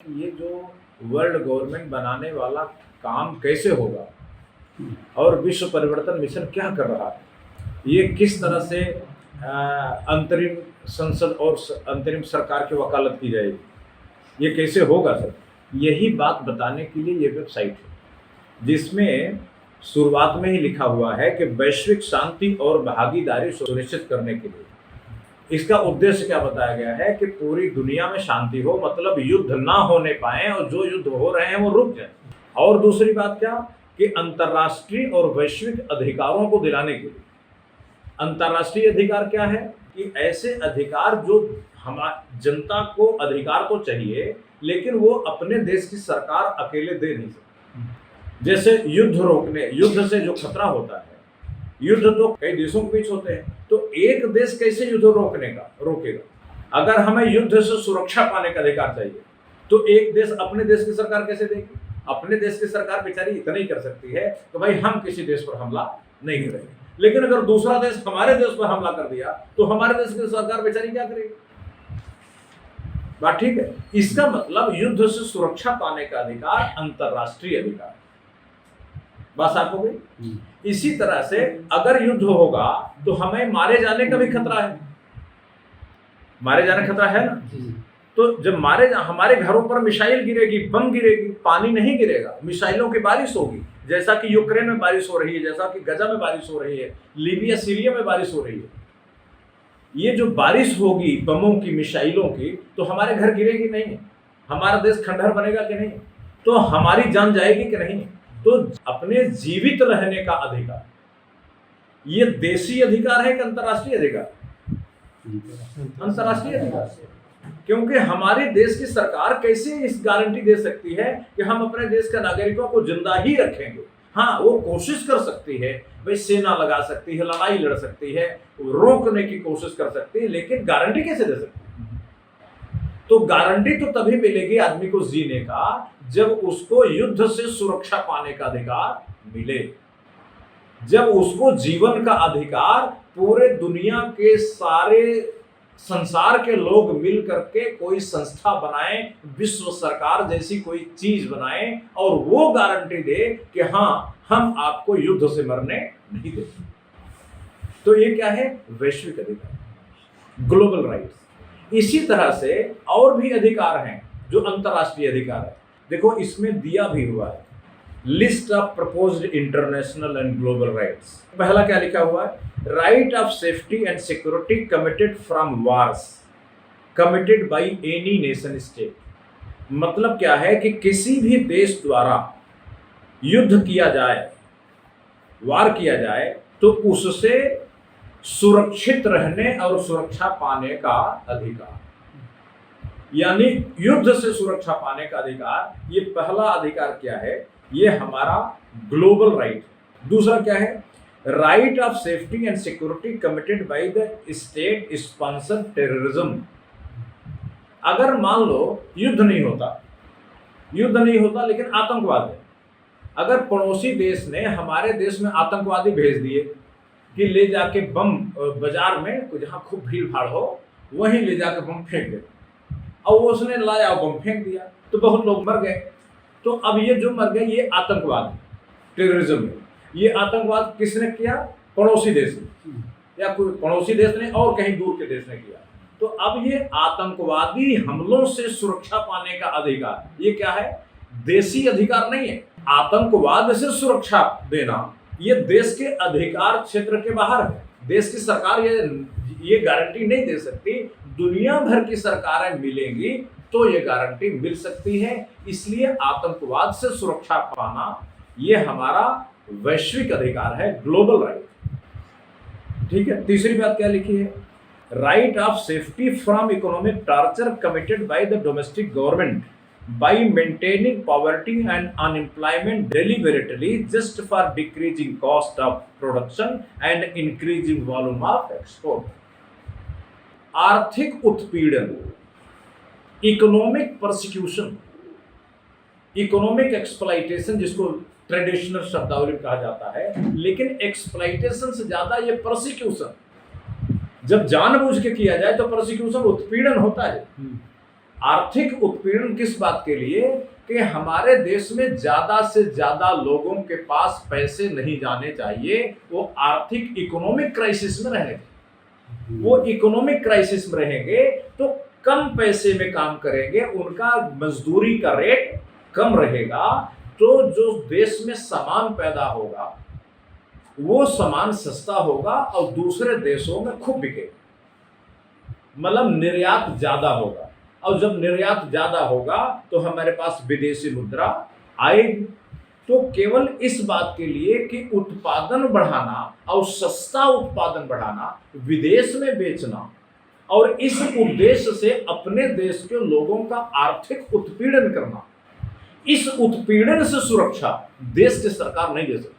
ये जो world government बनाने वाला काम कैसे होगा और विश्व परिवर्तन मिशन क्या कर रहा है, ये किस तरह से अंतरिम संसद और अंतरिम सरकार की वकालत की जाएगी, ये कैसे होगा सर, यही बात बताने के लिए ये वेबसाइट है, जिसमें शुरुआत में ही लिखा हुआ है कि वैश्विक शांति और भागीदारी सुनिश्चित करने के लिए इसका उद्देश्य क्या बताया गया है कि पूरी दुनिया में शांति हो, मतलब युद्ध ना होने पाए और जो युद्ध हो रहे हैं वो रुक जाए। और दूसरी बात क्या कि अंतर्राष्ट्रीय और वैश्विक अधिकारों को दिलाने के लिए, अंतर्राष्ट्रीय अधिकार क्या है कि ऐसे अधिकार जो हमारी जनता को अधिकार तो चाहिए लेकिन वो अपने देश की सरकार अकेले दे नहीं सकती। जैसे युद्ध रोकने, युद्ध से जो खतरा होता है, युद्ध तो कई देशों के बीच होते हैं, तो एक देश कैसे युद्ध रोकेगा? अगर हमें युद्ध से सुरक्षा पाने का अधिकार चाहिए तो एक देश अपने देश की सरकार कैसे देगी? अपने देश की सरकार बेचारी इतना ही कर सकती है कि भाई हम किसी देश पर हमला नहीं करेंगे, लेकिन अगर दूसरा देश हमारे देश पर हमला कर दिया तो हमारे देश की सरकार बेचारी क्या करेगी? बात ठीक है। इसका मतलब युद्ध से सुरक्षा पाने का अधिकार अंतर्राष्ट्रीय अधिकार, बात साफ हो गई। इसी तरह से अगर युद्ध होगा तो हमें मारे जाने का भी खतरा है, मारे जाने का खतरा है ना। तो जब हमारे घरों पर मिसाइल गिरेगी, बम गिरेगी, पानी नहीं गिरेगा, मिसाइलों की बारिश होगी, जैसा कि यूक्रेन में बारिश हो रही है, जैसा कि गजा में बारिश हो रही है, लीबिया सीरिया में बारिश हो रही है। ये जो बारिश होगी बमों की, मिसाइलों की, तो हमारे घर गिरेगी नहीं, हमारा देश खंडहर बनेगा कि नहीं, तो हमारी जान जाएगी कि नहीं। तो अपने जीवित रहने का अधिकार, ये देशी अधिकार है कि अंतर्राष्ट्रीय अधिकार? अंतर्राष्ट्रीय अधिकार, क्योंकि हमारे देश की सरकार कैसे इस गारंटी दे सकती है कि हम अपने देश के नागरिकों को जिंदा ही रखेंगे। हाँ, वो कोशिश कर सकती है, भाई सेना लगा सकती है, लड़ाई लड़ सकती है, रोकने की कोशिश कर सकती है, लेकिन गारंटी कैसे दे सकती है? तो गारंटी तो तभी मिलेगी आदमी को जीने का जब उसको युद्ध से सुरक्षा पाने का अधिकार मिले, जब उसको जीवन का अधिकार पूरे दुनिया के सारे संसार के लोग मिल करके कोई संस्था बनाएं, विश्व सरकार जैसी कोई चीज बनाएं और वो गारंटी दे कि हाँ, हम आपको युद्ध से मरने नहीं देंगे। तो ये क्या है? वैश्विक अधिकार, ग्लोबल राइट्स। इसी तरह से और भी अधिकार हैं जो अंतर्राष्ट्रीय अधिकार है। देखो, इसमें दिया भी हुआ है list of proposed international and global rights. पहला क्या लिखा हुआ है? Right of safety and security committed from wars committed by any nation state. मतलब क्या है कि किसी भी देश द्वारा युद्ध किया जाए, वार किया जाए, तो उससे सुरक्षित रहने और सुरक्षा पाने का अधिकार, यानी युद्ध से सुरक्षा पाने का अधिकार, ये पहला अधिकार क्या है? ये हमारा ग्लोबल राइट। दूसरा क्या है? Right of safety and security committed by the state sponsor terrorism. अगर मान लो युद्ध नहीं होता लेकिन आतंकवाद है, अगर पड़ोसी देश ने हमारे देश में आतंकवादी भेज दिए कि ले जाके बम बाजार में जहां खूब भीड़ भाड़ हो वहीं ले जाके बम फेंक दे, और वो उसने लाया बम फेंक दिया तो बहुत लोग मर गए। तो अब ये जो मर गए ये आतंकवाद है, टेररिज्म है। ये आतंकवाद किसने किया? पड़ोसी देश ने, या कोई पड़ोसी देश ने और कहीं दूर के देश ने किया। तो अब ये आतंकवादी हमलों से सुरक्षा पाने का अधिकार, ये क्या है? देशी अधिकार नहीं है। आतंकवाद से सुरक्षा देना ये देश के अधिकार क्षेत्र के बाहर है। देश की सरकार ये गारंटी नहीं दे सकती। दुनिया भर की सरकारें मिलेंगी तो ये गारंटी मिल सकती है। इसलिए आतंकवाद से सुरक्षा पाना ये हमारा वैश्विक अधिकार है, ग्लोबल राइट। ठीक है। तीसरी बात क्या लिखी है? Right of safety from economic torture committed by the domestic government by maintaining poverty and unemployment deliberately just for decreasing cost of production and increasing volume of export। आर्थिक उत्पीड़न, इकोनॉमिक परसिक्यूशन, इकोनॉमिक एक्सप्लॉइटेशन, जिसको traditional शब्दावली में कहा जाता है, लेकिन exploitation से ज्यादा ये परसिक्यूशन, जब जानबूझ के किया जाए तो परसिक्यूशन उत्पीड़न होता है। आर्थिक उत्पीड़न किस बात के लिए कि हमारे देश में ज्यादा से ज्यादा लोगों के पास पैसे नहीं जाने चाहिए, वो आर्थिक इकोनॉमिक क्राइसिस में रहेंगे। वो इकोनॉमिक क्राइसिस में रहेंगे तो कम पैसे में काम करेंगे, उनका मजदूरी का रेट कम रहेगा, तो जो देश में सामान पैदा होगा वो सामान सस्ता होगा और दूसरे देशों में खूब बिकेगा, मतलब निर्यात ज्यादा होगा। और जब निर्यात ज्यादा होगा तो हमारे पास विदेशी मुद्रा आएगी। तो केवल इस बात के लिए कि उत्पादन बढ़ाना और सस्ता उत्पादन बढ़ाना, विदेश में बेचना, और इस उद्देश्य से अपने देश के लोगों का आर्थिक उत्पीड़न करना, इस उत्पीड़न से सुरक्षा देश की सरकार नहीं दे सकती।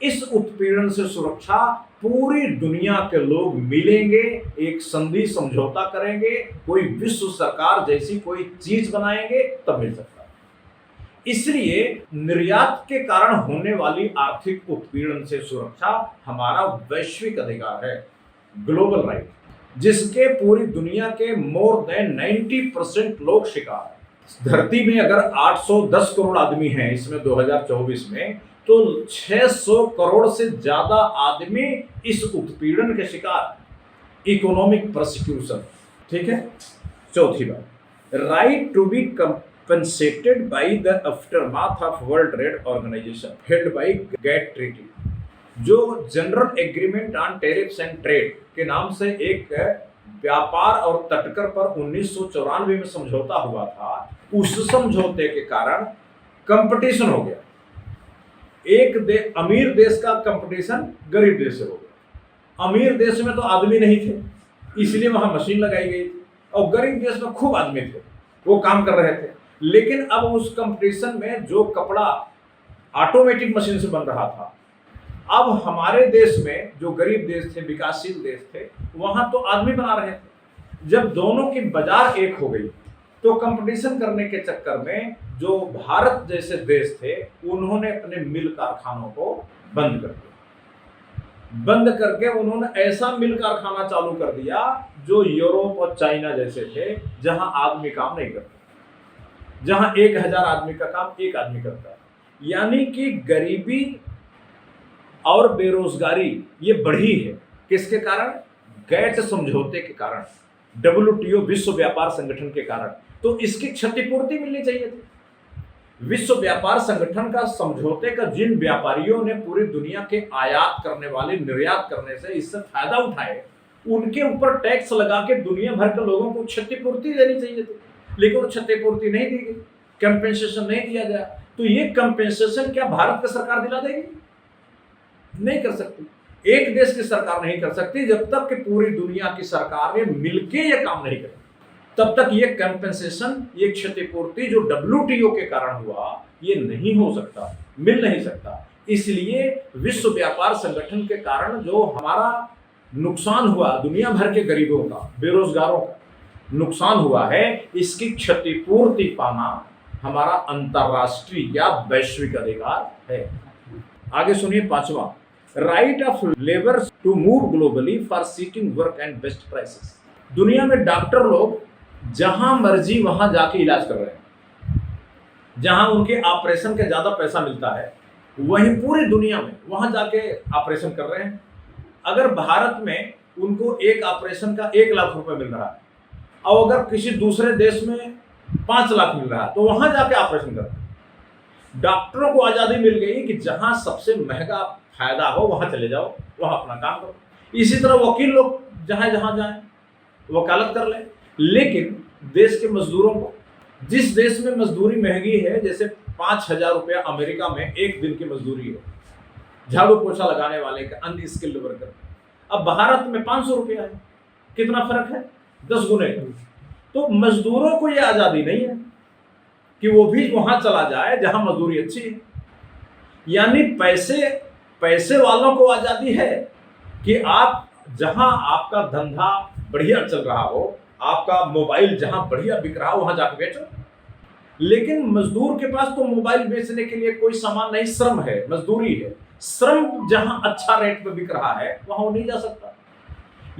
इस उत्पीड़न से सुरक्षा पूरी दुनिया के लोग मिलेंगे, एक संधि समझौता करेंगे, कोई विश्व सरकार जैसी कोई चीज बनाएंगे, तब मिल सकता है। इसलिए निर्यात के कारण होने वाली आर्थिक उत्पीड़न से सुरक्षा हमारा वैश्विक अधिकार है, ग्लोबल राइट, जिसके पूरी दुनिया के मोर देन 90% लोग शिकार हैं। धरती में अगर 810 करोड़ आदमी हैं इसमें 2024 में, तो 600 करोड़ से ज्यादा आदमी इस उत्पीड़न के शिकार, इकोनॉमिक प्रोसिक्यूशन। ठीक है। चौथी बात, right to be compensated by the aftermath of World Trade Organization held by GATT treaty, जो General Agreement on Tariffs and Trade के नाम से एक व्यापार और तटकर पर 1994 में समझौता हुआ था। उस समझौते के कारण कंपटीशन हो गया, अमीर देश का कंपटीशन गरीब देश से हो गया। अमीर देश में तो आदमी नहीं थे, इसलिए वहां मशीन लगाई गई थी, और गरीब देश में खूब आदमी थे, वो काम कर रहे थे। लेकिन अब उस कंपटीशन में जो कपड़ा ऑटोमेटिक मशीन से बन रहा था, अब हमारे देश में जो गरीब देश थे, विकासशील देश थे, वहां तो आदमी बना रहे थे। जब दोनों की बाजार एक हो गई तो कंपटीशन करने के चक्कर में जो भारत जैसे देश थे, उन्होंने अपने मिल कारखानों को बंद कर दिया। बंद करके उन्होंने ऐसा मिल कारखाना चालू कर दिया जो यूरोप और चाइना जैसे थे, जहां आदमी काम नहीं करता, जहां 1000 आदमी का काम एक आदमी करता है। यानी कि गरीबी और बेरोजगारी ये बढ़ी है, किसके कारण? गैट समझौते के कारण, WTO विश्व व्यापार संगठन के कारण। तो इसकी क्षतिपूर्ति मिलनी चाहिए थी। विश्व व्यापार संगठन का समझौते का जिन व्यापारियों ने पूरी दुनिया के आयात करने वाले, निर्यात करने से इससे फायदा उठाए, उनके ऊपर टैक्स लगा के दुनिया भर के लोगों को क्षतिपूर्ति देनी चाहिए थी, लेकिन क्षतिपूर्ति नहीं दी गई, कंपेंसेशन नहीं दिया गया। तो ये कंपेंसेशन क्या भारत की सरकार दिला देगी? नहीं कर सकती। एक देश की सरकार नहीं कर सकती जब तक कि पूरी दुनिया की सरकारें मिलके ये काम नहीं करें, तब तक ये कंपेंसेशन, ये क्षतिपूर्ति जो WTO के कारण हुआ, ये नहीं हो सकता, मिल नहीं सकता। इसलिए विश्व व्यापार संगठन के कारण जो हमारा नुकसान हुआ, दुनिया भर के गरीबों का, बेरोजगारों का नुकसान हुआ है, इसकी क्षतिपूर्ति पाना हमारा अंतरराष्ट्रीय या वैश्विक अधिकार है। आगे सुनिए पांचवा, right of labour to move globally for seeking work and best prices. दुनिया में डॉक्टर लोग जहां मर्जी वहां जाके इलाज कर रहे हैं, जहां उनके ऑपरेशन का ज्यादा पैसा मिलता है, वहीं पूरी दुनिया में वहां जाके ऑपरेशन कर रहे हैं। अगर भारत में उनको एक ऑपरेशन का 1 लाख रुपए मिल रहा है, और अगर किसी दूसरे देश में 5 लाख मिल रहा है, तो वहां जाके ऑपरेशन कर रहे हैं। डॉक्टरों को आजादी मिल गई कि जहां सबसे महंगा फायदा हो वहां चले जाओ, वहां अपना काम करो। इसी तरह वकील लोग जहां जहां जाएं वकालत कर लें। लेकिन देश के मजदूरों को, जिस देश में मजदूरी महंगी है, जैसे 5000 रुपया अमेरिका में एक दिन की मजदूरी है, झाड़ू पोछा लगाने वाले का, अनस्किल्ड वर्कर, अब भारत में 500 रुपया है। कितना फर्क है? 10 गुने। तो मजदूरों को यह आजादी नहीं है कि वो भी वहां चला जाए जहां मजदूरी अच्छी है। यानी पैसे वालों को आजादी है कि आप जहां आपका धंधा बढ़िया चल रहा हो, आपका मोबाइल जहां बढ़िया बिक रहा हो, वहां जाकर बेचो। लेकिन मजदूर के पास तो मोबाइल बेचने के लिए कोई सामान नहीं, श्रम है, मजदूरी है। श्रम जहां अच्छा रेट पे बिक रहा है, वहां वो नहीं जा सकता।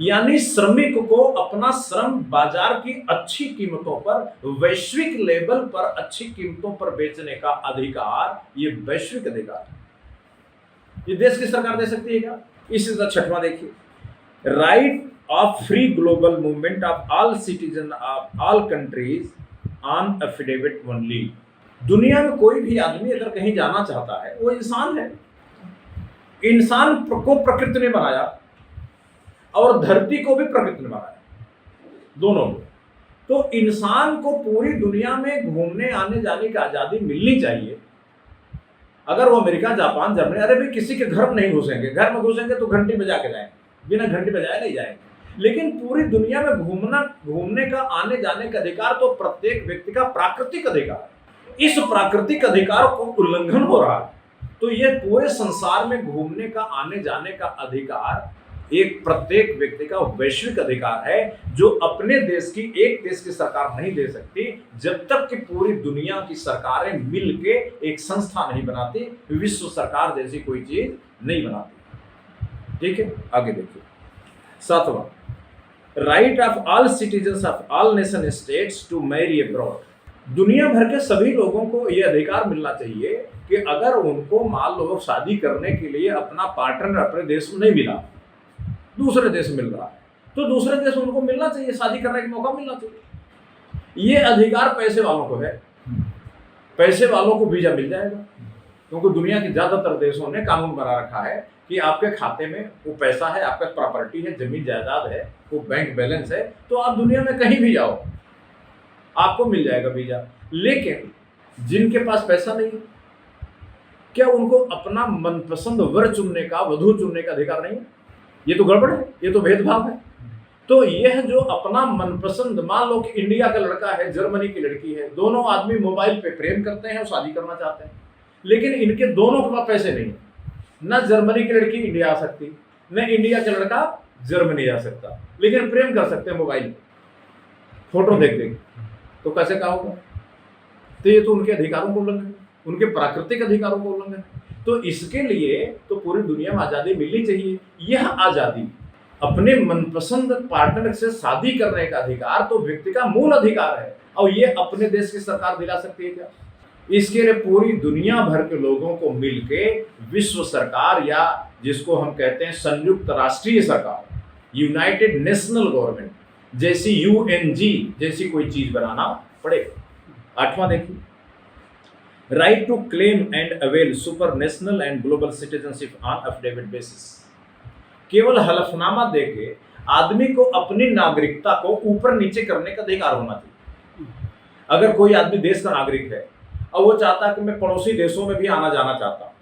यानी श्रमिक को अपना श्रम बाजार की अच्छी कीमतों पर, वैश्विक लेवल पर अच्छी कीमतों पर बेचने का अधिकार, ये वैश्विक अधिकार ये देश की सरकार दे सकती है क्या? इसी तरह छठवां देखिए, right of free global movement of all citizen of all countries on affidavit only. दुनिया में कोई भी आदमी अगर कहीं जाना चाहता है, वो इंसान है, इंसान को प्रकृति ने बनाया और धरती को भी प्रकृति ने बनाया, दोनों को। तो इंसान को पूरी दुनिया में घूमने आने जाने की आजादी मिलनी चाहिए। अगर वो अमेरिका, जापान, जर्मनी, अरे भाई किसी के घर में नहीं घुसेंगे, घर में घुसेंगे तो घंटी बजा के जाएंगे, बिना घंटी बजाए नहीं जाएंगे। लेकिन पूरी दुनिया में घूमने का, आने जाने का अधिकार तो प्रत्येक व्यक्ति का प्राकृतिक अधिकार है। इस प्राकृतिक अधिकार को उल्लंघन हो रहा है, तो ये पूरे संसार में घूमने का, आने जाने का अधिकार एक प्रत्येक व्यक्ति का वैश्विक अधिकार है, जो अपने देश की, एक देश की सरकार नहीं दे सकती जब तक कि पूरी दुनिया की सरकारें मिलके एक संस्था नहीं बनाती, विश्व सरकार जैसी कोई चीज नहीं बनाती। ठीक है, आगे देखिए। सातवां, right of all citizens of all nation states to marry abroad. दुनिया भर के सभी लोगों को यह अधिकार मिलना चाहिए कि अगर उनको मान लो शादी करने के लिए अपना पार्टनर अपने देश में नहीं मिला, दूसरे देश मिल रहा है, तो दूसरे देश उनको मिलना चाहिए, शादी करने का मौका मिलना चाहिए। ये अधिकार पैसे वालों को है, पैसे वालों को वीजा मिल जाएगा, क्योंकि दुनिया के ज्यादातर देशों ने कानून बना रखा है कि आपके खाते में वो पैसा है, आपका प्रॉपर्टी है, जमीन जायदाद है, वो बैंक बैलेंस है, तो आप दुनिया में कहीं भी जाओ आपको मिल जाएगा वीजा। लेकिन जिनके पास पैसा नहीं, क्या उनको अपना मनपसंद वर चुनने का, वधू चुनने का अधिकार नहीं है? ये तो गड़बड़ है, ये तो भेदभाव है। तो यह जो अपना मनपसंद, मान लो कि इंडिया का लड़का है, जर्मनी की लड़की है, दोनों आदमी मोबाइल पे प्रेम करते हैं और शादी करना चाहते हैं, लेकिन इनके दोनों के पास पैसे नहीं, न जर्मनी की लड़की इंडिया आ सकती, न इंडिया का लड़का जर्मनी आ सकता, लेकिन प्रेम कर सकते हैं मोबाइल, फोटो देख देख, तो कैसे क्या होगा? तो ये तो उनके अधिकारों को उल्लंघन, उनके प्राकृतिक अधिकारों को उल्लंघन। तो इसके लिए तो पूरी दुनिया में आज़ादी मिलनी चाहिए। यह आज़ादी, अपने मनपसंद पार्टनर से शादी करने का अधिकार तो व्यक्ति का मूल अधिकार है, और ये अपने देश की सरकार दिला सकती है क्या? इसके लिए पूरी दुनिया भर के लोगों को मिलके विश्व सरकार, या जिसको हम कहते हैं संयुक्त राष्ट्रीय सरकार, यूनाइटेड नेशनल गवर्नमेंट जैसी, यूएनजी जैसी कोई चीज बनाना पड़ेगा। आठवां देखिए, right to claim and avail super national and global citizenship on affidavit basis. केवल हलफनामा देके आदमी को अपनी नागरिकता को ऊपर नीचे करने का अधिकार होना चाहिए। अगर कोई आदमी देश का नागरिक है और वो चाहता है कि मैं पड़ोसी देशों में भी आना जाना चाहता हूं,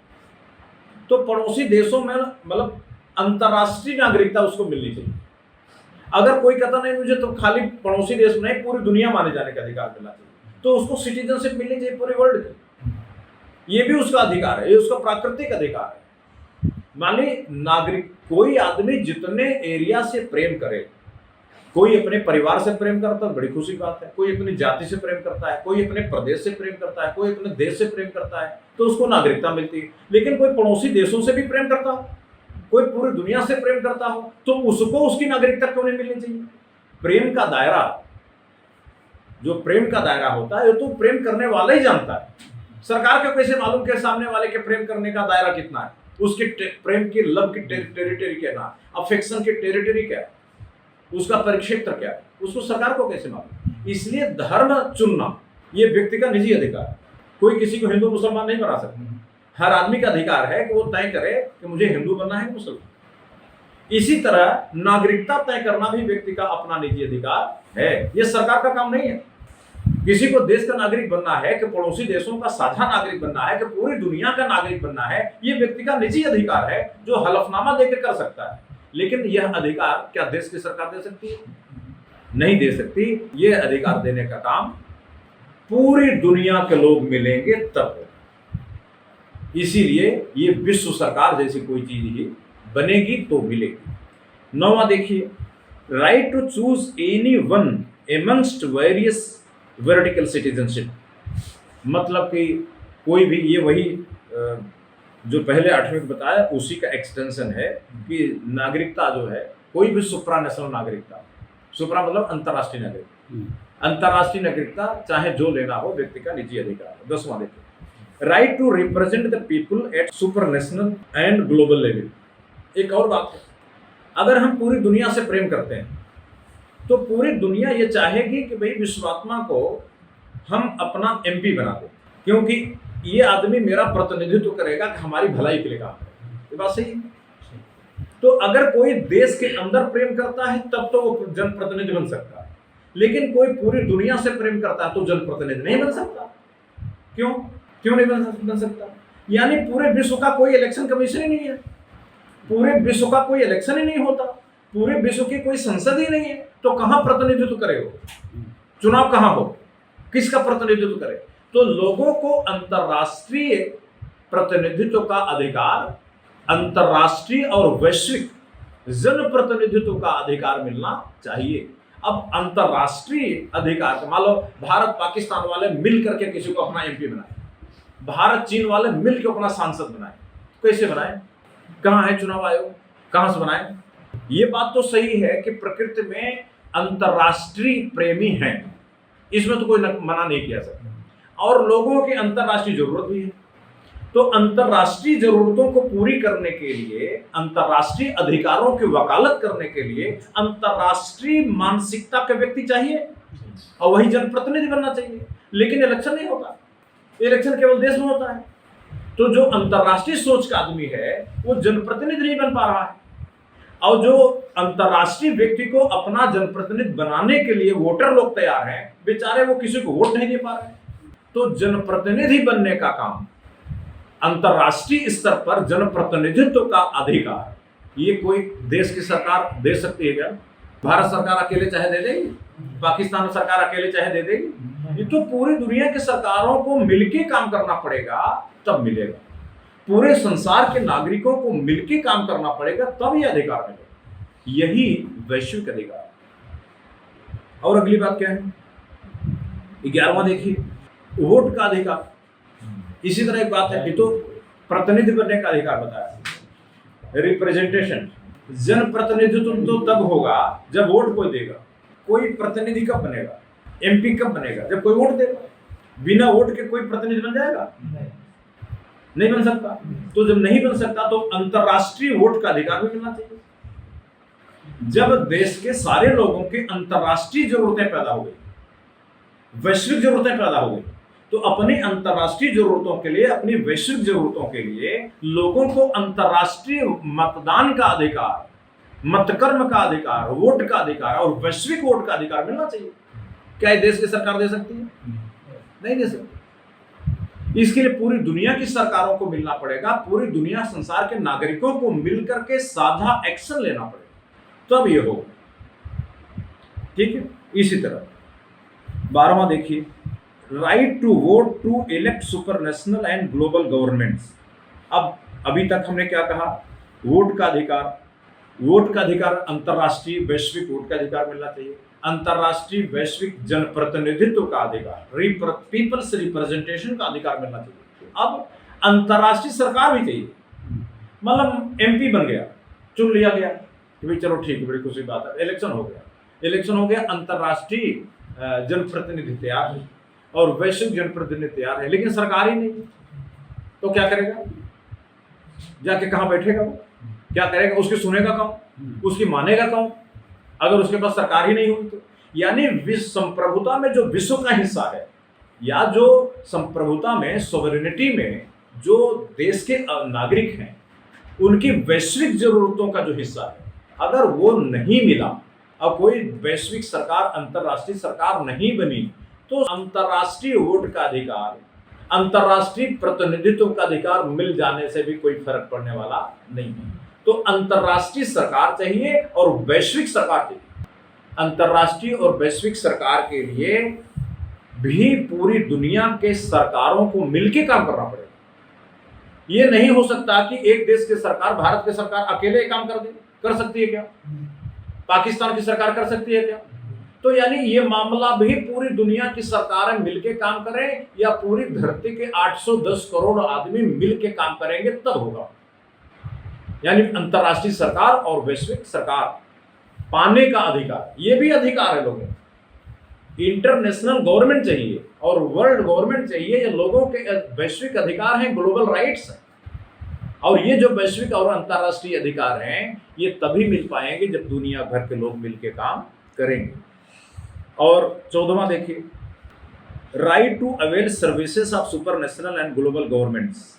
तो पड़ोसी देशों में मतलब अंतर्राष्ट्रीय नागरिकता उसको मिलनी चाहिए। अगर कोई कहता नहीं मुझे तो खाली पड़ोसी देश में नहीं, पूरी दुनिया में आने जाने का अधिकार मिलना चाहिए, तो उसको सिटीजनशिप मिलनी चाहिए पूरे वर्ल्ड की। ये भी उसका अधिकार है, ये उसका प्राकृतिक अधिकार है। माने नागरिक, कोई आदमी जितने एरिया से प्रेम करे, कोई अपने परिवार से प्रेम करता है, बड़ी खुशी बात है, कोई अपनी जाति से प्रेम करता है, कोई अपने प्रदेश से प्रेम करता है, कोई अपने देश से प्रेम करता है, तो उसको नागरिकता मिलती है। लेकिन कोई पड़ोसी देशों से भी प्रेम करता हो, कोई पूरी दुनिया से प्रेम करता हो, तो उसको उसकी नागरिकता क्यों नहीं मिलनी चाहिए? प्रेम का दायरा, जो प्रेम का दायरा होता है, तो प्रेम करने वाला ही जानता है। सरकार को कैसे मालूम कि सामने वाले के प्रेम करने का दायरा कितना है, उसके प्रेम की, लव की टेरिटरी क्या है, अफेक्शन की टेरिटरी क्या है, उसका परिक्षेत्र क्या है, उसको सरकार को कैसे मालूम? इसलिए धर्म चुनना ये व्यक्ति का निजी अधिकार है। कोई किसी को हिंदू मुसलमान नहीं बना सकता। हर आदमी का अधिकार है कि वो तय करे कि मुझे हिंदू बनना है, मुसलमान। इसी तरह नागरिकता तय करना भी व्यक्ति का अपना निजी अधिकार है, ये सरकार का काम नहीं है। किसी को देश का नागरिक बनना है कि पड़ोसी देशों का साझा नागरिक बनना है कि पूरी दुनिया का नागरिक बनना है, ये व्यक्ति का निजी अधिकार है, जो हलफनामा देकर कर सकता है। लेकिन यह अधिकार क्या देश की सरकार दे सकती है? नहीं दे सकती। यह अधिकार देने का काम पूरी दुनिया के लोग मिलेंगे तब। इसीलिए ये विश्व सरकार जैसी कोई चीज ही बनेगी तो मिलेगी। नौवां देखिए, right to choose any one amongst various vertical citizenship. मतलब कि कोई भी, ये वही जो पहले 8वें में बताया उसी का एक्सटेंशन है कि नागरिकता जो है कोई भी सुप्रा नेशनल नागरिकता, सुप्रा मतलब अंतर्राष्ट्रीय नागरिक, अंतर्राष्ट्रीय नागरिकता चाहे जो लेना हो व्यक्ति का निजी अधिकार है। 10वां देखिए, right to represent the people at super national and global level. एक और बात है, अगर हम पूरी दुनिया से प्रेम करते हैं तो पूरी दुनिया ये चाहेगी कि भाई विश्वात्मा को हम अपना एमपी बना दें, क्योंकि ये आदमी मेरा प्रतिनिधित्व करेगा कि हमारी भलाई के लिए काम करेगा। ये बात सही है। तो अगर कोई देश के अंदर प्रेम करता है तब तो वो जनप्रतिनिधि बन सकता है, लेकिन कोई पूरी दुनिया से प्रेम करता है तो जनप्रतिनिधि नहीं बन सकता। क्यों नहीं बन सकता? यानी पूरे विश्व का कोई इलेक्शन कमीशन ही नहीं है, पूरे विश्व का कोई इलेक्शन ही नहीं होता, पूरे विश्व की कोई संसद ही नहीं है, तो कहां प्रतिनिधित्व करे वो? चुनाव कहां हो? किसका प्रतिनिधित्व करे? तो लोगों को अंतरराष्ट्रीय प्रतिनिधित्व का अधिकार, अंतरराष्ट्रीय और वैश्विक जन प्रतिनिधित्व का अधिकार मिलना चाहिए। अब अंतरराष्ट्रीय अधिकार, मान लो भारत पाकिस्तान वाले मिल करके किसी को अपना एमपी बनाए, भारत चीन वाले मिल के अपना सांसद बनाए, कैसे बनाए? कहां है चुनाव आयोग? कहां से बनाए? ये बात तो सही है कि प्रकृति में अंतरराष्ट्रीय प्रेमी हैं, इसमें तो कोई मना नहीं किया सकता, और लोगों की अंतरराष्ट्रीय जरूरत भी है। तो अंतरराष्ट्रीय जरूरतों को पूरी करने के लिए, अंतरराष्ट्रीय अधिकारों की वकालत करने के लिए अंतरराष्ट्रीय मानसिकता के व्यक्ति चाहिए, और वही जनप्रतिनिधि बनना चाहिए। लेकिन इलेक्शन नहीं होता, इलेक्शन केवल देश में होता है। तो जो अंतरराष्ट्रीय सोच का आदमी है वो जनप्रतिनिधि नहीं बन पा रहा है, और जो अंतरराष्ट्रीय व्यक्ति को अपना जनप्रतिनिधि बनाने के लिए वोटर लोग तैयार हैं, बेचारे वो किसी को वोट नहीं दे पा रहे। तो जनप्रतिनिधि बनने का काम, अंतरराष्ट्रीय स्तर पर जनप्रतिनिधित्व का अधिकार, ये कोई देश की सरकार दे सकती है क्या? भारत सरकार अकेले चाहे दे देगी? पाकिस्तान सरकार अकेले चाहे दे देगी? ये तो पूरी दुनिया की सरकारों को मिलके काम करना पड़ेगा, तब मिलेगा। पूरे संसार के नागरिकों को मिलके काम करना पड़ेगा, तब ये अधिकार मिलेगा। यही वैश्विक अधिकार। और अगली बात क्या है? 11वां देखिए, वोट का अधिकार। इसी तरह एक बात है कि तो प्रतिनिधि बनने का अधिकार बताया, रिप्रेजेंटेशन। जनप्रतिनिधित्व तो तब होगा जब वोट कोई देगा। कोई प्रतिनिधि कब बनेगा? एमपी कब बनेगा? जब कोई वोट देगा। बिना वोट के कोई प्रतिनिधि बन जाएगा? नहीं बन सकता। तो जब नहीं बन सकता तो अंतरराष्ट्रीय वोट का अधिकार भी मिलना चाहिए। जब देश के सारे लोगों की अंतरराष्ट्रीय जरूरतें पैदा हो गई, वैश्विक जरूरतें पैदा हो गई, तो अपनी अंतरराष्ट्रीय जरूरतों के लिए, अपनी वैश्विक जरूरतों के लिए लोगों को अंतरराष्ट्रीय मतदान का अधिकार, मतकर्म का अधिकार, वोट का अधिकार और वैश्विक वोट का अधिकार मिलना चाहिए। क्या ये देश की सरकार दे सकती है? नहीं दे सकती। इसके लिए पूरी दुनिया की सरकारों को मिलना पड़ेगा, पूरी दुनिया संसार के नागरिकों को मिलकर के साझा एक्शन लेना पड़ेगा, तब ये होगा। ठीक है। इसी तरह 12वां देखिए, right to vote to elect super national and global governments. अब अभी तक हमने क्या कहा? वोट का अधिकार। वोट का अधिकार अंतरराष्ट्रीय वैश्विक वोट का अधिकार मिलना चाहिए, अंतरराष्ट्रीय वैश्विक जनप्रतिनिधित्व का अधिकार, पीपल्स रिप्रेजेंटेशन का अधिकार मिलना चाहिए। अब अंतरराष्ट्रीय सरकार भी चाहिए। मतलब एमपी बन गया, चुन लिया गया कि भाई चलो ठीक है, बड़ी खुशी बात है, इलेक्शन हो गया, अंतरराष्ट्रीय जनप्रतिनिधि तैयार है और वैश्विक जनप्रतिनिधि तैयार है, लेकिन सरकार ही नहीं। तो क्या करेगा? जाके कहां बैठेगा वो? क्या करेगा? उसकी सुनेगा कौन? उसकी मानेगा कौन? अगर उसके पास सरकार ही नहीं होगी तो। यानी विश्व संप्रभुता में जो विश्व का हिस्सा है, या जो संप्रभुता में, सॉवरेनिटी में जो देश के नागरिक हैं, उनकी वैश्विक जरूरतों का जो हिस्सा है, अगर वो नहीं मिला और कोई वैश्विक सरकार, अंतरराष्ट्रीय सरकार नहीं बनी, तो अंतरराष्ट्रीय वोट का अधिकार, अंतरराष्ट्रीय प्रतिनिधित्व का अधिकार मिल जाने से भी कोई फर्क पड़ने वाला नहीं है। तो अंतरराष्ट्रीय सरकार चाहिए और वैश्विक सरकार चाहिए। अंतरराष्ट्रीय और वैश्विक सरकार के लिए भी पूरी दुनिया के सरकारों को मिलकर काम करना पड़ेगा। ये नहीं हो सकता कि एक देश की सरकार, भारत की सरकार अकेले काम कर सकती है क्या? पाकिस्तान की सरकार कर सकती है क्या? तो यानी ये मामला भी पूरी दुनिया की सरकारें मिलके काम करें, या पूरी धरती के 810 करोड़ आदमी मिलके काम करेंगे, तब होगा। यानी अंतरराष्ट्रीय सरकार और वैश्विक सरकार पाने का अधिकार, ये भी अधिकार है लोगों को। इंटरनेशनल गवर्नमेंट चाहिए और वर्ल्ड गवर्नमेंट चाहिए, ये लोगों के वैश्विक अधिकार हैं, ग्लोबल राइट्स हैं। और ये जो वैश्विक और अंतर्राष्ट्रीय अधिकार हैं, ये तभी मिल पाएंगे जब दुनिया भर के लोग मिलकर काम करेंगे। और 14वां देखिए, right to avail services of supernational and global governments.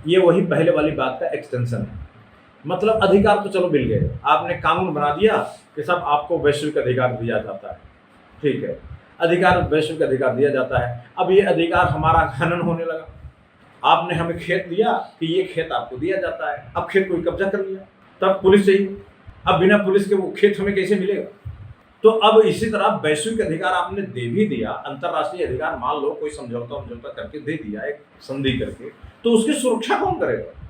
ये वही पहले वाली बात का एक्सटेंशन है। मतलब अधिकार तो चलो मिल गए, आपने कानून बना दिया कि सब आपको वैश्विक अधिकार दिया जाता है, ठीक है, अधिकार वैश्विक अधिकार दिया जाता है। अब ये अधिकार हमारा खनन होने लगा, आपने हमें खेत दिया कि ये खेत आपको दिया जाता है, अब खेत कोई कब्जा कर लिया, तब पुलिस चाहिए। अब बिना पुलिस के वो खेत हमें कैसे मिलेगा? तो अब इसी तरह वैश्विक अधिकार आपने दे भी दिया, अंतर्राष्ट्रीय अधिकार मान लो कोई समझौता करके दे दिया, एक संधि करके, तो उसकी सुरक्षा कौन करेगा?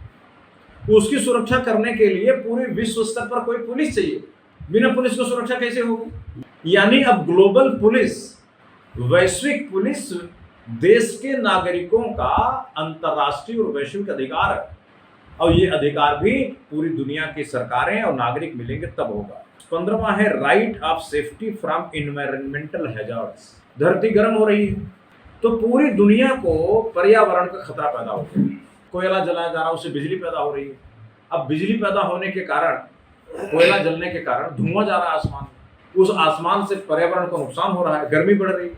उसकी सुरक्षा करने के लिए पूरे विश्व स्तर पर कोई पुलिस चाहिए, बिना पुलिस को सुरक्षा कैसे होगी? यानी अब ग्लोबल पुलिस, वैश्विक पुलिस देश के नागरिकों का अंतर्राष्ट्रीय और वैश्विक अधिकार है, और ये अधिकार भी पूरी दुनिया की सरकारें और नागरिक मिलेंगे तब होगा। 15वां है right of safety from environmental hazards. धरती गर्म हो रही है तो पूरी दुनिया को पर्यावरण का खतरा पैदा हो गया, कोयला जलाया जा रहा है, उससे बिजली पैदा हो रही है। अब बिजली पैदा होने के कारण, कोयला जलने के कारण धुआं जा रहा है आसमान में, उस आसमान से पर्यावरण को नुकसान हो रहा है, गर्मी बढ़ रही है।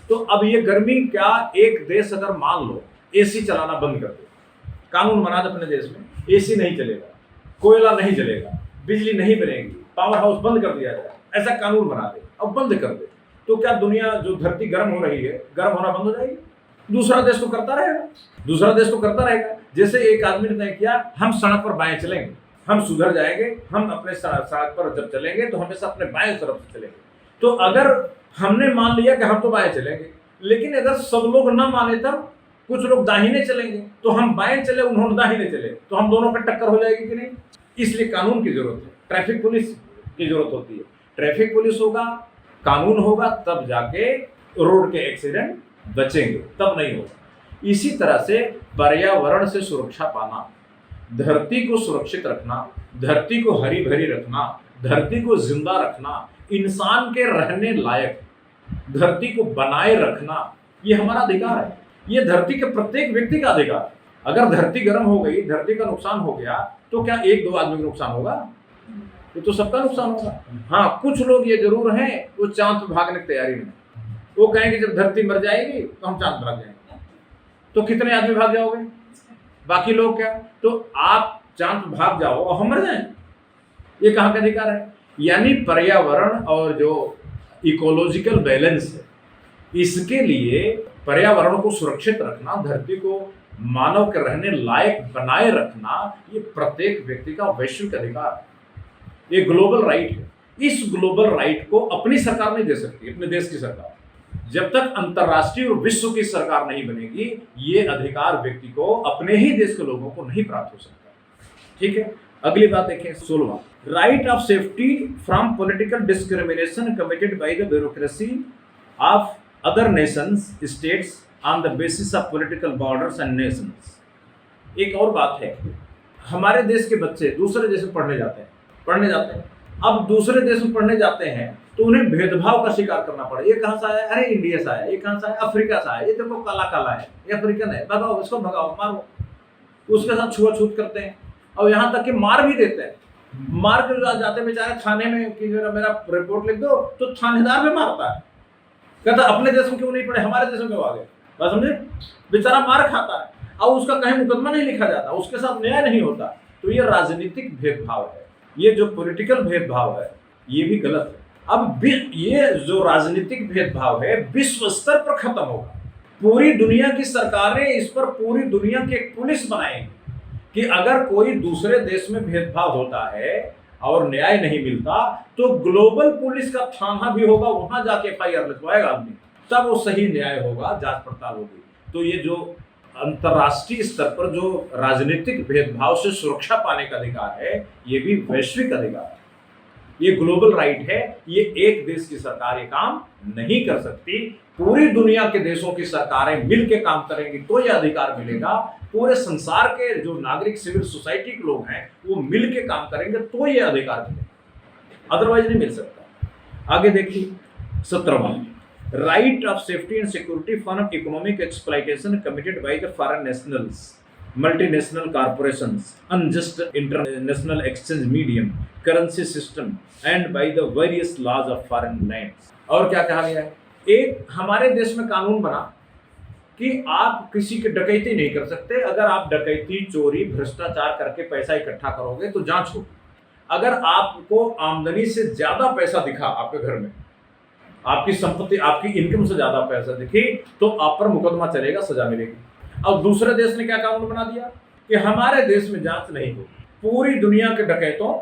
तो अब ये गर्मी क्या, एक देश अगर मान लो एसी चलाना बंद कर दे, कानून बना दे अपने देश में, एसी नहीं चलेगा, कोयला नहीं जलेगा, बिजली नहीं बनेगी, पावर हाउस बंद कर दिया जाए, ऐसा कानून बना दे और बंद कर दे, तो क्या दुनिया, जो धरती गर्म हो रही है, गर्म होना बंद हो जाएगी? दूसरा देश तो करता रहेगा, दूसरा देश तो करता रहेगा। जैसे एक आदमी ने तय किया हम सड़क पर बाएं चलेंगे, हम सुधर जाएंगे, हम अपने सड़क पर जब चलेंगे तो हमेशा अपने बाएं तरफ से चलेंगे। तो अगर हमने मान लिया कि हम तो बाएं चलेंगे, लेकिन अगर सब लोग ना माने तब कुछ लोग दाहिने चलेंगे, तो हम बाएं चले, उन्होंने दाहिने चले, तो हम दोनों पर टक्कर हो जाएगी कि नहीं? इसलिए कानून की जरूरत है, ट्रैफिक पुलिस की जरूरत होती है। ट्रैफिक पुलिस होगा, कानून होगा, तब जाके रोड के एक्सीडेंट बचेंगे, तब नहीं होगा। इसी तरह से पर्यावरण से सुरक्षा पाना, धरती को सुरक्षित रखना, धरती को हरी भरी रखना, धरती को जिंदा रखना, इंसान के रहने लायक धरती को बनाए रखना, ये हमारा अधिकार है। ये धरती के प्रत्येक व्यक्ति का अधिकार है। अगर धरती गर्म हो गई, धरती का नुकसान हो गया, तो क्या एक दो आदमी का नुकसान होगा? ये तो सबका नुकसान होगा। हाँ, कुछ लोग ये जरूर हैं वो चांद पर भागने की तैयारी में, वो कहेंगे जब धरती मर जाएगी तो हम चांद पर भाग जाएंगे। तो कितने आदमी भाग जाओगे? बाकी लोग क्या? तो आप चांद पर भाग जाओ और हम मर जाएं, ये कहाँ का अधिकार है? यानी पर्यावरण और जो इकोलॉजिकल बैलेंस है, इसके लिए पर्यावरण को सुरक्षित रखना, धरती को मानव के रहने लायक बनाए रखना, ये प्रत्येक व्यक्ति का वैश्विक अधिकार है, ये ग्लोबल राइट है। इस ग्लोबल राइट को अपनी सरकार नहीं दे सकती, अपने देश की सरकार। जब तक अंतर्राष्ट्रीय और विश्व की सरकार नहीं बनेगी, ये अधिकार व्यक्ति को, अपने ही देश के लोगों को नहीं प्राप्त हो सकता। ठीक है, अगली बात देखें, 16वां, right of safety from political discrimination committed by the bureaucracy of other nations states on the basis of political borders and nations. एक और बात है, हमारे देश के बच्चे दूसरे देश में पढ़ने जाते हैं। अब दूसरे देश में पढ़ने जाते हैं तो उन्हें भेदभाव का शिकार करना पड़ा। ये कहाँ से आया? अरे इंडिया से आया। ये कहाँ से आया? अफ्रीका से आया। ये देखो काला काला है, ये अफ्रीकन है, भगाओ इसको, भगाओ, मारो। उसके साथ छुआछूत करते हैं और यहाँ तक कि मार भी देते हैं। मार के जाते बेचारे थाने में कि मेरा रिपोर्ट लिख दो, तो थानेदार में मारता है, कहता अपने देश में क्यों नहीं पढ़े, हमारे देश में क्यों आ गए? बात समझे? बेचारा मार खाता है और उसका कहीं मुकदमा नहीं लिखा जाता, उसके साथ न्याय नहीं होता। तो ये राजनीतिक भेदभाव है, ये जो पॉलिटिकल भेदभाव है, ये भी गलत है। अब ये जो राजनीतिक भेदभाव है विश्व स्तर पर खत्म होगा। पूरी दुनिया की सरकारें इस पर पूरी दुनिया की एक पुलिस बनाएंगी कि अगर कोई दूसरे देश में भेदभाव होता है और न्याय नहीं मिलता, तो ग्लोबल पुलिस का थाना भी होगा, वहां जाके FIR लिखवाएगा आदमी, तब वो सही न्याय होगा, जांच पड़ताल होगी। तो ये जो अंतर्राष्ट्रीय स्तर पर जो राजनीतिक भेदभाव से सुरक्षा पाने का अधिकार है, ये भी वैश्विक अधिकार है, ये ग्लोबल राइट है। ये एक देश की सरकार ये काम नहीं कर सकती, पूरी दुनिया के देशों की सरकारें मिलकर काम करेंगी तो ये अधिकार मिलेगा। पूरे संसार के जो नागरिक सिविल सोसाइटी के लोग हैं वो मिलकर काम करेंगे तो ये अधिकार मिलेगा। अदरवाइज नहीं मिल सकता। आगे देखिए 17वां, right of safety and security from economic exploitation committed by the foreign nationals, multinational corporations, unjust international exchange medium, currency system and by the various laws of foreign lands. और क्या कहा गया है, एक हमारे देश में कानून बना कि आप किसी की डकैती नहीं कर सकते। अगर आप डकैती, चोरी, भ्रष्टाचार करके पैसा इकट्ठा करोगे तो जांच होगी। अगर आपको आमदनी से ज्यादा पैसा दिखा आपके घर में, आपकी संपत्ति, आपकी इनकम से ज्यादा पैसा दिखी, तो आप पर मुकदमा चलेगा, सजा मिलेगी। अब दूसरे देश ने क्या कानून बना दिया कि हमारे देश में जांच नहीं होगी। पूरी दुनिया के डकैतों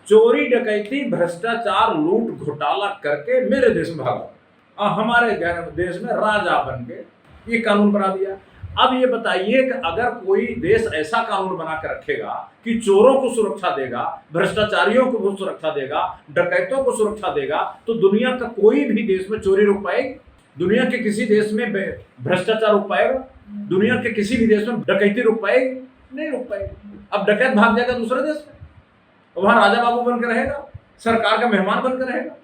चोरी, डकैती, भ्रष्टाचार, लूट, घोटाला करके मेरे देश में भागा, हमारे देश में राजा बन के ये कानून बना दिया। अब ये बताइए कि अगर कोई देश ऐसा कानून बना के रखेगा कि चोरों को सुरक्षा देगा, भ्रष्टाचारियों को सुरक्षा देगा, डकैतों को सुरक्षा देगा, तो दुनिया का कोई भी देश में चोरी रुक पाएगी? दुनिया के किसी देश में भ्रष्टाचार रुक पाएगा? दुनिया के किसी भी देश में डकैती रुक पाएगी? नहीं रुक पाएगी। अब डकैत भाग जाएगा दूसरे देश में, वहां राजा बाबू बनकर रहेगा, सरकार का मेहमान बनकर रहेगा,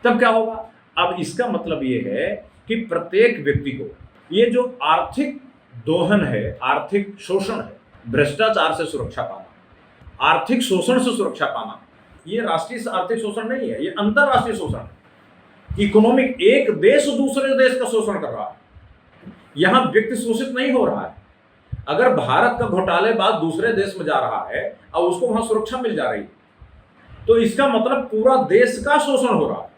तब क्या होगा? अब इसका मतलब ये है कि प्रत्येक व्यक्ति को ये जो आर्थिक दोहन है, आर्थिक शोषण है, भ्रष्टाचार से सुरक्षा पाना, आर्थिक शोषण से सुरक्षा पाना, ये राष्ट्रीय आर्थिक शोषण नहीं है, ये अंतरराष्ट्रीय शोषण है। इकोनॉमिक, एक देश दूसरे देश का शोषण कर रहा है, यहां व्यक्ति शोषित नहीं हो रहा है। अगर भारत का घोटालेबाज दूसरे देश में जा रहा है और उसको वहां सुरक्षा मिल जा रही है, तो इसका मतलब पूरा देश का शोषण हो रहा है,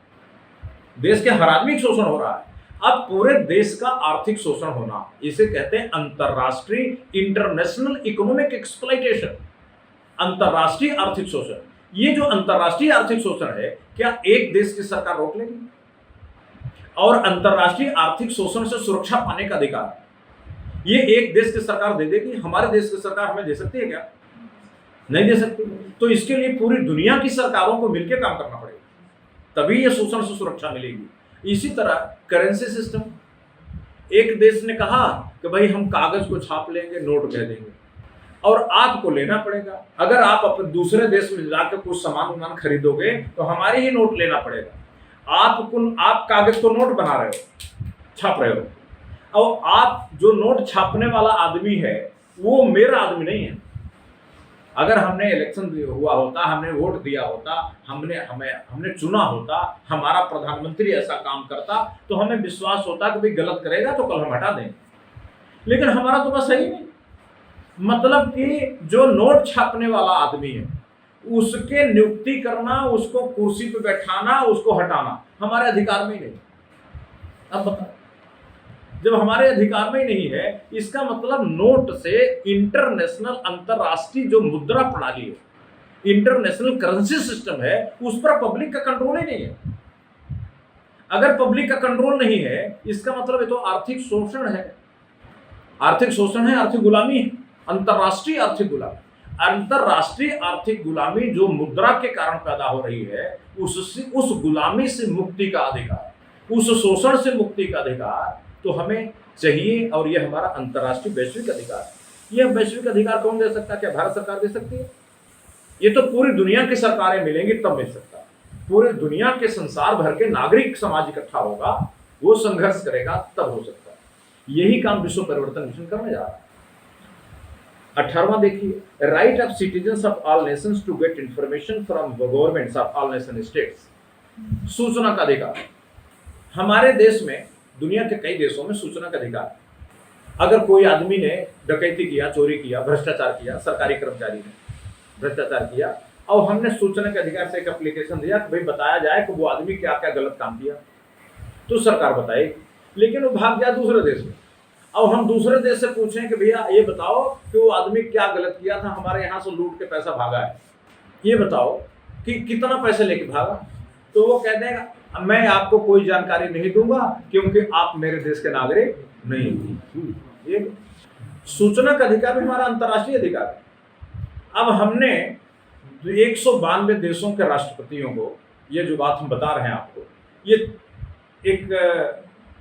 देश के हर आदमी का शोषण हो रहा है। अब पूरे देश का आर्थिक शोषण होना, इसे कहते हैं अंतरराष्ट्रीय, इंटरनेशनल इकोनॉमिक एक्सप्लॉइटेशन, अंतरराष्ट्रीय आर्थिक शोषण। ये जो अंतरराष्ट्रीय आर्थिक शोषण है, क्या एक देश की सरकार रोक लेगी? और अंतरराष्ट्रीय आर्थिक शोषण से सुरक्षा पाने का अधिकार ये एक देश की सरकार दे देगी? हमारे देश की सरकार हमें दे सकती है क्या? नहीं दे सकती। तो इसके लिए पूरी दुनिया की सरकारों को मिलकर काम करना पड़ेगा, तभी ये शोषण से सुरक्षा मिलेगी। इसी तरह करेंसी सिस्टम, एक देश ने कहा कि भाई हम कागज को छाप लेंगे, नोट कह देंगे, और आपको लेना पड़ेगा। अगर आप अपने दूसरे देश में जाकर कुछ सामान खरीदोगे तो हमारे ही नोट लेना पड़ेगा। आप कागज को नोट बना रहे हो, छाप रहे हो, और आप जो नोट छापने वाला आदमी है वो मेरा आदमी नहीं है। अगर हमने इलेक्शन हुआ होता, हमने वोट दिया होता, हमने चुना होता, हमारा प्रधानमंत्री ऐसा काम करता, तो हमें विश्वास होता कि भाई गलत करेगा तो कल हम हटा देंगे। लेकिन हमारा तो बस सही नहीं। मतलब कि जो नोट छापने वाला आदमी है उसके नियुक्ति करना, उसको कुर्सी पे बैठाना, उसको हटाना हमारे अधिकार में ही नहीं। अब बताओ, जब हमारे अधिकार में ही नहीं है, इसका मतलब नोट से इंटरनेशनल, अंतरराष्ट्रीय जो मुद्रा प्रणाली है, इंटरनेशनल करेंसी सिस्टम है, उस पर पब्लिक का कंट्रोल ही नहीं है। अगर पब्लिक का कंट्रोल नहीं है, इसका मतलब ये तो आर्थिक शोषण है, आर्थिक शोषण है, आर्थिक गुलामी है, अंतरराष्ट्रीय आर्थिक गुलामी। अंतरराष्ट्रीय आर्थिक गुलामी जो मुद्रा के कारण पैदा हो रही है, उस गुलामी से मुक्ति का अधिकार, उस शोषण से मुक्ति का अधिकार तो हमें चाहिए, और यह हमारा अंतरराष्ट्रीय वैश्विक अधिकार है। यह वैश्विक अधिकार कौन दे सकता है? क्या भारत सरकार दे सकती है? ये तो पूरी दुनिया की सरकारें मिलेंगी तब मिल सकता है। पूरे दुनिया के संसार भर के नागरिक समाज इकट्ठा होगा, वो संघर्ष करेगा, तब हो सकता है। यही काम विश्व परिवर्तन मिशन करने जा रहा है। 18वां देखिए, right of citizens of all nations to get information from governments of all nation states, सूचना का अधिकार। हमारे देश में, दुनिया के कई देशों में सूचना का अधिकार। अगर कोई आदमी ने डकैती किया, चोरी किया, भ्रष्टाचार किया, सरकारी कर्मचारी ने भ्रष्टाचार किया, और हमने सूचना के अधिकार से एक एप्लीकेशन दिया कि भाई बताया जाए कि वो आदमी क्या क्या गलत काम किया, तो सरकार बताएगी। लेकिन वो भाग गया दूसरे देश में, अब हम दूसरे देश से पूछें कि भैया ये बताओ कि वो आदमी क्या गलत किया था, हमारे यहाँ से लूट के पैसा भागा है, ये बताओ कि कितना पैसे लेके भागा, तो वो कह देगा मैं आपको कोई जानकारी नहीं दूंगा क्योंकि आप मेरे देश के नागरिक नहीं हो। ये सूचना का अधिकार भी हमारा अंतर्राष्ट्रीय अधिकार है। अब हमने 192 देशों के राष्ट्रपतियों को, ये जो बात हम बता रहे हैं आपको, ये एक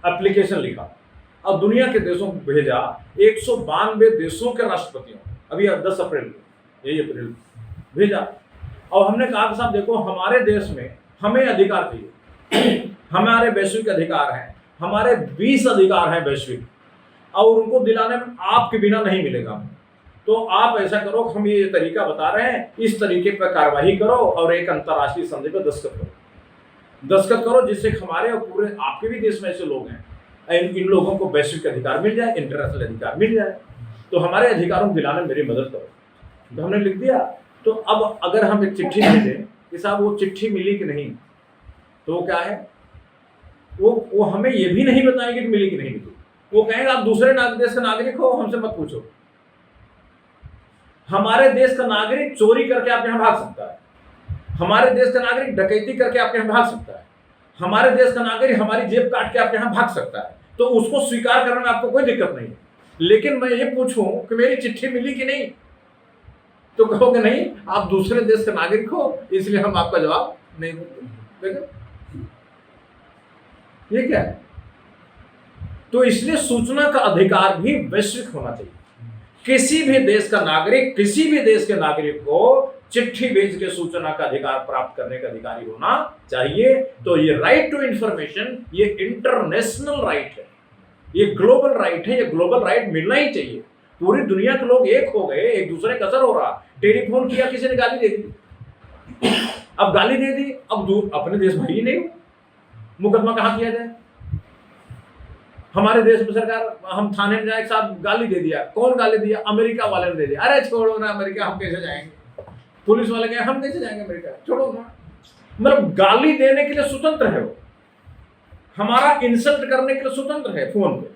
एप्लीकेशन लिखा और दुनिया के देशों को भेजा, 192 देशों के राष्ट्रपतियों, अभी 10 अप्रैल, यही अप्रैल भेजा, और हमने कहा कि साहब देखो, हमारे देश में हमें अधिकार चाहिए, हमारे वैश्विक अधिकार हैं, हमारे 20 अधिकार हैं वैश्विक, और उनको दिलाने में आपके बिना नहीं मिलेगा। तो आप ऐसा करो, हम ये तरीका बता रहे हैं, इस तरीके पर कार्रवाई करो और एक अंतर्राष्ट्रीय संधि पर दस्तखत करो, जिससे हमारे और पूरे आपके भी देश में ऐसे लोग हैं, इन लोगों को वैश्विक अधिकार मिल जाए, इंटरनेशनल अधिकार मिल जाए, तो हमारे अधिकारों को दिलाने में मेरी मदद करो। तो हमने लिख दिया। तो अब अगर हम एक चिट्ठी लिख दें कि साहब वो चिट्ठी मिली कि नहीं, तो वो क्या है, वो हमें ये भी नहीं बताएंगे कि मिली कि नहीं मिली। वो कहेंगे आप दूसरे देश का नागरिक हो, हमसे मत पूछो। हमारे देश का नागरिक चोरी करके आपके यहां भाग सकता है, हमारे देश का नागरिक डकैती करके आपके यहां भाग सकता है, हमारे देश का नागरिक हमारी जेब काट के आपके यहां भाग सकता है, तो उसको स्वीकार करने में आपको कोई दिक्कत नहीं है। लेकिन मैं ये पूछूं कि मेरी चिट्ठी मिली कि नहीं, तो कहोगे नहीं, आप दूसरे देश का नागरिक हो, इसलिए हम आपका जवाब नहीं देंगे। ये क्या है? तो इसलिए सूचना का अधिकार भी वैश्विक होना चाहिए। किसी भी देश का नागरिक किसी भी देश के नागरिक को चिट्ठी भेज के सूचना का अधिकार प्राप्त करने का अधिकारी होना चाहिए। तो ये राइट टू इंफॉर्मेशन, ये इंटरनेशनल राइट है, ये ग्लोबल राइट है, ये ग्लोबल राइट मिलना ही चाहिए। पूरी दुनिया के लोग एक हो गए, एक दूसरे का असर हो रहा। टेलीफोन किया, किसी ने गाली दे दी, अब गाली दे दी, अब अपने देश भाई नहीं हो, मुकदमा कहां किया जाए? हमारे देश में सरकार, हम थाने में जाए, साहब गाली दे दिया, कौन गाली दिया? अमेरिका वाले ने दे दिया। अरे छोड़ो ना, अमेरिका हम कैसे जाएंगे? पुलिस वाले कहे हम कैसे जाएंगे अमेरिका, छोड़ो ना। मतलब गाली देने के लिए स्वतंत्र है वो, हमारा इंसल्ट करने के लिए स्वतंत्र है फोन पे,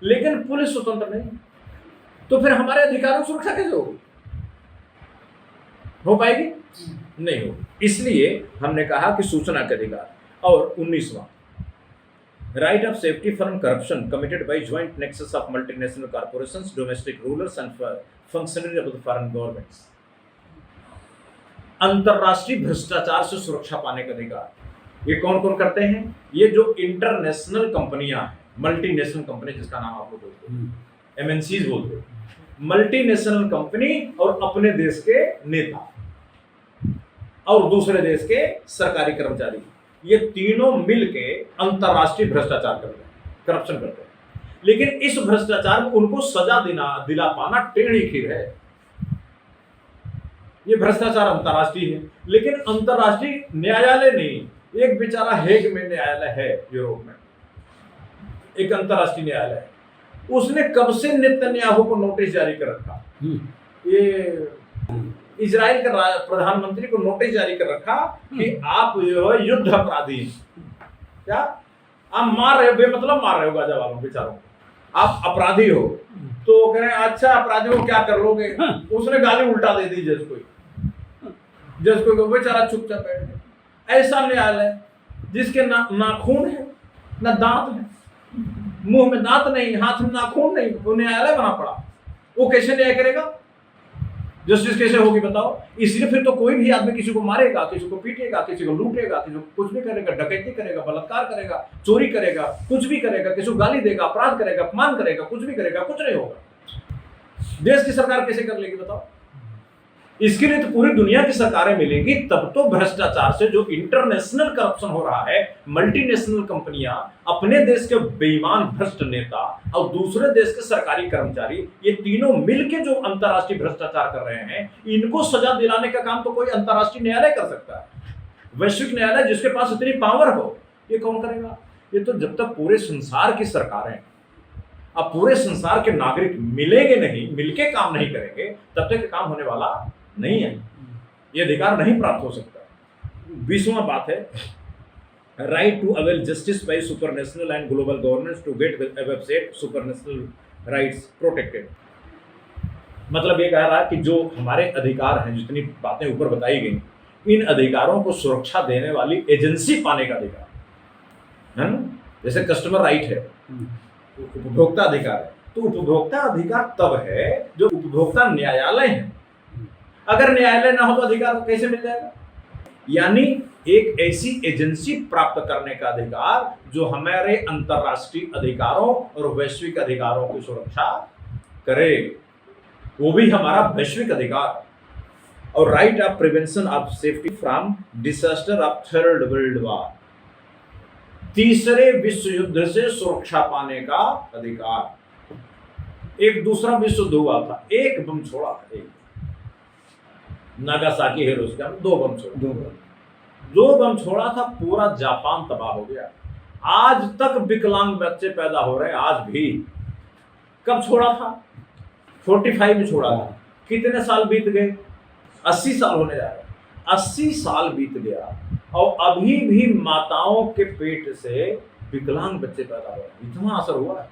लेकिन पुलिस स्वतंत्र नहीं। तो फिर हमारे अधिकारों की सुरक्षा कैसे होगी? हो पाएगी? नहीं होगी। इसलिए हमने कहा कि सूचना का अधिकार। और 19वां, right of safety from corruption committed by joint nexus of multinational corporations, domestic rulers and functionaries of the foreign governments। अंतरराष्ट्रीय भ्रष्टाचार से सुरक्षा पाने का अधिकार। ये कौन कौन करते हैं? ये जो इंटरनेशनल कंपनियां हैं, मल्टीनेशनल कंपनी जिसका नाम आप लोग बोलते हैं, एमएनसीज बोलते हैं, मल्टीनेशनल कंपनी और अपने देश के नेता और दूसरे देश के सरकारी कर्मचारी, ये तीनों मिलके अंतरराष्ट्रीय भ्रष्टाचार करते हैं, करप्शन करते हैं। लेकिन इस भ्रष्टाचार में उनको सजा दिला पाना टेढ़ी खीर है। ये भ्रष्टाचार अंतरराष्ट्रीय है, लेकिन अंतरराष्ट्रीय न्यायालय नहीं। एक बेचारा हेग में न्यायालय है यूरोप में, एक अंतरराष्ट्रीय न्यायालय है, उसने कब से नेतन्याहू को नोटिस जारी कर रखा, ये इजराइल का प्रधानमंत्री को नोटिस जारी कर रखा कि आप जो है युद्ध अपराधी हैं। क्या आप मार रहे हो, बेमतलब मार रहे हो गाजा वालों बेचारों, आप अपराधी हो। तो कह रहे हैं अच्छा अपराधियों को क्या कर लोगे? उसने गाली उल्टा दे दी जज को बेचारा चुपचाप बैठ गया। ऐसा न्यायालय जिसके नाखून है ना दांत है, मुंह में दांत नहीं, हाथ में नाखून नहीं, वो न्यायालय बना पड़ा, वो कैसे न्याय करेगा? जस्टिस कैसे होगी बताओ? इसलिए फिर तो कोई भी आदमी किसी को मारेगा, किसी को पीटेगा, किसी को लूटेगा, किसी को कुछ भी करेगा, डकैती करेगा, बलात्कार करेगा, चोरी करेगा, कुछ भी करेगा, किसी को गाली देगा, अपराध करेगा, अपमान करेगा, कुछ भी करेगा, कुछ नहीं होगा। देश की सरकार कैसे कर लेगी बताओ? इसके लिए तो पूरी दुनिया की सरकारें मिलेंगी, तब तो भ्रष्टाचार से जो इंटरनेशनल करप्शन हो रहा है, मल्टीनेशनल कंपनियां, अपने देश के बेईमान भ्रष्ट नेता और दूसरे देश के सरकारी कर्मचारी, ये तीनों मिलके जो अंतरराष्ट्रीय भ्रष्टाचार कर रहे हैं, इनको सजा दिलाने का काम तो कोई अंतरराष्ट्रीय न्यायालय कर सकता है। वैश्विक न्यायालय जिसके पास इतनी पावर हो, ये कौन करेगा? ये तो जब तक पूरे संसार की सरकारें, अब पूरे संसार के नागरिक मिलेंगे नहीं, मिलके काम नहीं करेंगे, तब तक काम होने वाला नहीं है, ये अधिकार नहीं प्राप्त हो सकता। 20वां बात है, right to avail justice by supernational and global governance to get website supernational rights protected. मतलब ये कह रहा है कि जो हमारे अधिकार हैं, जितनी बातें ऊपर बताई गई, इन अधिकारों को सुरक्षा देने वाली एजेंसी पाने का अधिकार है ना। जैसे कस्टमर राइट है, उपभोक्ता अधिकार है, तो उपभोक्ता अधिकार तब है जो उपभोक्ता न्यायालय है। अगर न्यायालय ना हो तो अधिकार कैसे मिल जाएगा? यानी एक ऐसी एजेंसी प्राप्त करने का अधिकार जो हमारे अंतरराष्ट्रीय अधिकारों और वैश्विक अधिकारों की सुरक्षा करे, वो भी हमारा वैश्विक अधिकार। और right of prevention of safety from disaster of third world war, तीसरे विश्व युद्ध से सुरक्षा पाने का अधिकार। एक दूसरा विश्व युद्ध हुआ था, एक बम छोड़ा था, एक नागासाकी हिरोशिमा में 2 बम छोड़ा, 2 बम छोड़ा था, पूरा जापान तबाह हो गया। आज तक विकलांग बच्चे पैदा हो रहे हैं, आज भी। कब छोड़ा था? 45 में छोड़ा था। कितने साल बीत गए? 80 साल होने जा रहे, 80 साल बीत गया और अभी भी माताओं के पेट से विकलांग बच्चे पैदा हो रहे हैं। इतना असर हुआ है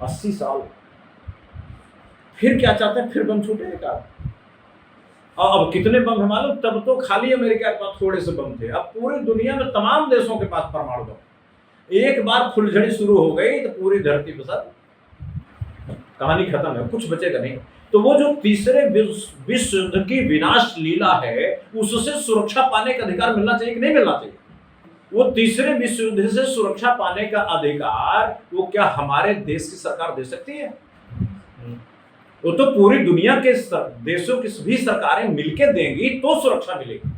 80 साल। फिर क्या चाहते हैं? फिर बम छूटेगा। और अब कितने बम है मालूम? तब तो खाली अमेरिका के पास थोड़े से बम थे, अब पूरी दुनिया में तमाम देशों के पास परमाणु बम। एक बार फुलझड़ी शुरू हो गई तो पूरी धरती पर सब कहानी खत्म है, कुछ बचेगा नहीं। तो वो जो तीसरे विश्व युद्ध की विनाश लीला है, उससे सुरक्षा पाने का अधिकार मिलना चाहिए कि नहीं मिलना चाहिए? वो तीसरे विश्व युद्ध से सुरक्षा पाने का अधिकार वो क्या हमारे देश की सरकार दे सकती है? वो तो पूरी दुनिया के देशों की सभी सरकारें मिलकर देंगी तो सुरक्षा मिलेगी,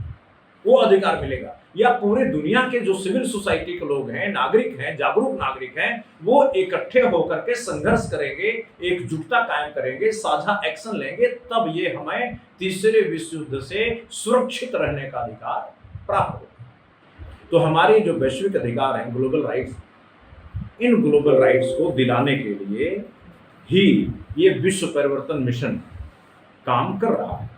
वो अधिकार मिलेगा। या पूरी दुनिया के जो सिविल सोसाइटी के लोग हैं, नागरिक हैं, जागरूक नागरिक हैं, वो इकट्ठे होकर के संघर्ष करेंगे, एकजुटता कायम करेंगे, साझा एक्शन लेंगे, तब ये हमें तीसरे विश्व युद्ध से सुरक्षित रहने का अधिकार प्राप्त होगा। तो हमारे जो वैश्विक अधिकार हैं, global rights, in global rights को दिलाने के लिए ही ये विश्व परिवर्तन मिशन काम कर रहा है।